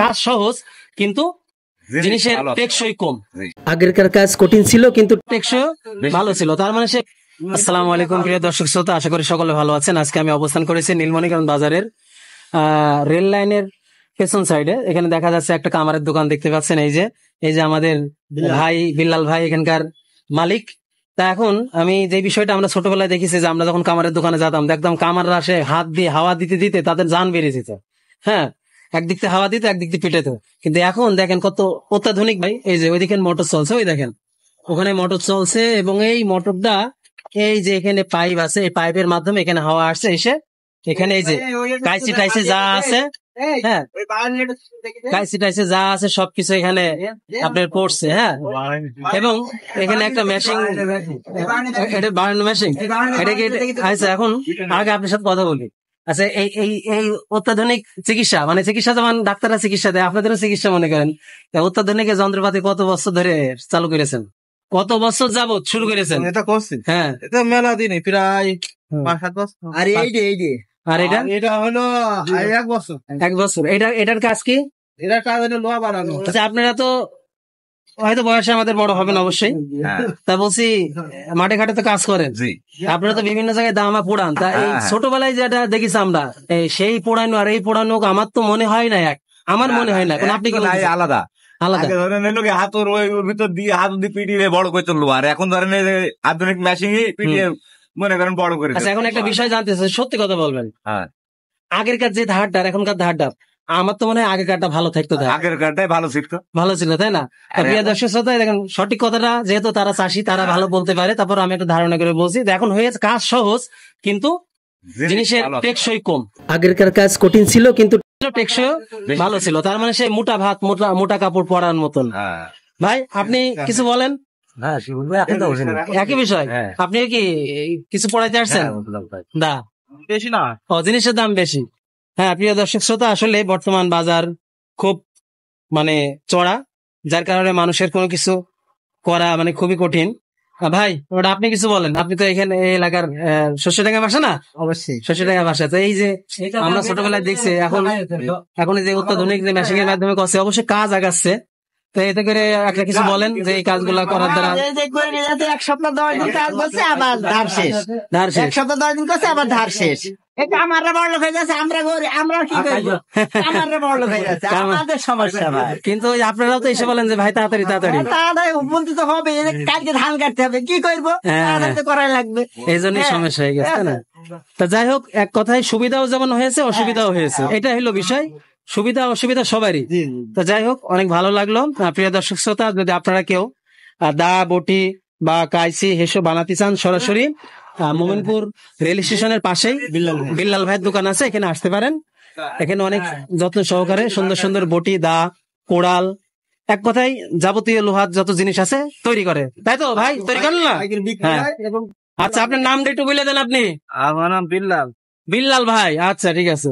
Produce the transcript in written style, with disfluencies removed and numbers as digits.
কাজ সহজ কিন্তু জিনিসের টেকসই কম। আগেরকার কাজ কঠিন ছিল কিন্তু টেকসই ভালো ছিল, তার মানে সে। আসসালামু আলাইকুম প্রিয় দর্শক শ্রোতা, আশা করি সকলে ভালো আছেন। আজকে আমি অবস্থান করেছি নীলমণিগঞ্জ বাজারের রেল লাইনের পেছন সাইডে। এখানে দেখা যাচ্ছে একটা কামারের দোকান দেখতে পাচ্ছেন। এই যে আমাদের ভাই বিল্লাল ভাই এখানকার মালিক। তা এখন আমি যে বিষয়টা আমরা ছোটবেলায় দেখেছি যে আমরা যখন কামারের দোকানে যেতাম দেখতাম কামাররা সে হাত দিয়ে হাওয়া দিতে দিতে তাদের জান বেরিয়ে যেত। হ্যাঁ, একদিক থেকে হাওয়া দিতে একদিক দিয়ে পিটাতো। কিন্তু এখন দেখেন কত অত্যাধুনিক ভাই। এই যে ওইদিকে মোটর চলছে, ওই দেখেন ওখানে মোটর চলছে এবং এই মোটরটা এই যে এখানে পাইপ আছে, এই পাইপের মাধ্যমে এখানে হাওয়া আসছে এসে এখানে এই যে কাইসি টাইসি যা আছে, হ্যাঁ কাইসি টাইসি যা আছে সবকিছু এখানে আপনার পড়ছে। হ্যাঁ, এবং এখানে একটা মেশিন, এটা বানানো মেশিন, এটা কি আচ্ছা এখন আগে আপনার সাথে কথা বলি। আচ্ছা, এই এই এই অত্যাধুনিক চিকিৎসা, মানে চিকিৎসা যেমন ডাক্তাররা চিকিৎসা দেয়, আপনাদেরও চিকিৎসা মনে করেন। অত্যাধুনিক যন্ত্রপাতি কত বছর ধরে চালু করেছেন? কত বছর যাবত শুরু করেছেন? এটা করছি, হ্যাঁ এটা মেলা দিনে প্রায় 5-7 বছর। আর এটা হলো 1 বছর। 1 বছর। এটার কাজ কি? এটার কাজ হলো লোহা বানানো। আচ্ছা, আপনারা তো হয়তো বয়সে আমাদের বড় হবেন অবশ্যই, তা বলছি মাঠে ঘাটে তো কাজ করেন, আপনারা তো বিভিন্ন জায়গায় দামা পোড়ান। তা এই ছোটবেলায় যেটা দেখেছি আমরা, সেই পোড়ানো আর এই পোড়ানো আমার তো মনে হয় না এক, আমার মনে হয় না। আপনি কি আলাদা আলাদা? ধরেন হাতের ওর ভিতর দিয়ে হাত দিয়ে পিটিয়ে বড় করে চললো, আর এখন ধরেন আধুনিক মেশিন পিটিয়ে মনে করেন বড় করে। আচ্ছা, এখন একটা বিষয় জানতে চাই, সত্যি কথা বলবেন। আগেরকার যে ধারটার এখনকার ধারটার, আমার তো মনে হয় আগেরকারটা ভালো থাকতো। আগেরকারটাই ভালো ছিল, তাই না? প্রিয় দর্শক শ্রোতা, দেখেন সঠিক কথাটা, যেহেতু তারা চাষি তারা ভালো বলতে পারে, তারপর আমি একটা ধারণা করে বলছি। এখন হয়েছে কাজ সহজ কিন্তু জিনিসের টেকসই কম। আগেরকার কাজ কঠিন ছিল কিন্তু টেকসই ভালো ছিল, তার মানে সে মোটা ভাত মোটা কাপড় পরার মতন। ভাই আপনি কিছু বলেন। একই বিষয়, আপনি কি কিছু পড়াইতে আসছেন? দা বেশি না, জিনিসের দাম বেশি। হ্যাঁ, প্রিয় দর্শক শ্রোতা, আসলে বর্তমান বাজার খুব মানে চড়া, যার কারণে মানুষের কোনো কিছু করা মানে খুবই কঠিন। ভাই ওটা আপনি কিছু বলেন, আপনি তো এখানে এই এলাকার শস্যডাঙ্গা বাসা না? অবশ্যই শস্যডাঙ্গা বাসা। তো এই যে আমরা ছোটবেলায় দেখছি, এখন যে অত্যাধুনিক যে মেশিন এর মাধ্যমে করছে, অবশ্যই কাজ আগাচ্ছে। তো এতে করে একটা কিছু বলেন যে এই কাজগুলা করার দ্বারা। 1 সপ্তাহ 10 দিন কাজ করছে, আবার ধার শেষ। 1 সপ্তাহ 10 দিন করছে, আবার ধার শেষ। আমাররা বড় লোক হয়ে যাচ্ছে, আমরা কি করবো? আমাররা বড় লোক হয়ে যাচ্ছে, আমাদের সমস্যা ভাই। কিন্তু আপনারাও তো এসে বলেন যে ভাই তাড়াতাড়ি তাড়াতাড়ি বলতে তো হবে, কালকে ধান কাটতে হবে, কি করবো? করাই লাগবে, এই জন্যই সমস্যা হয়ে গেছে না? তা যাই হোক, এক কথায় সুবিধাও যেমন হয়েছে অসুবিধাও হয়েছে, এটা হলো বিষয়। সুবিধা অসুবিধা সবারই। তো যাই হোক, অনেক ভালো লাগলো। প্রিয় দর্শক শ্রোতা, যদি আপনারা কেউ দা বটি বা কাইসি হেসো বানাতে চান, সরাসরি মোমিনপুর রেল স্টেশনের পাশেই বিল্লাল ভাইয়ের দোকান আছে, এখানে আসতে পারেন। এখানে অনেক যত্ন সহকারে সুন্দর সুন্দর বটি, দা, কোড়াল, এক কথায় যাবতীয় লোহার যত জিনিস আছে তৈরি করে। তাই তো ভাই, তৈরি করেন না? আচ্ছা, আপনার নামটা একটু বলে দেন। আপনি? আমার নাম বিল্লাল ভাই। আচ্ছা, ঠিক আছে।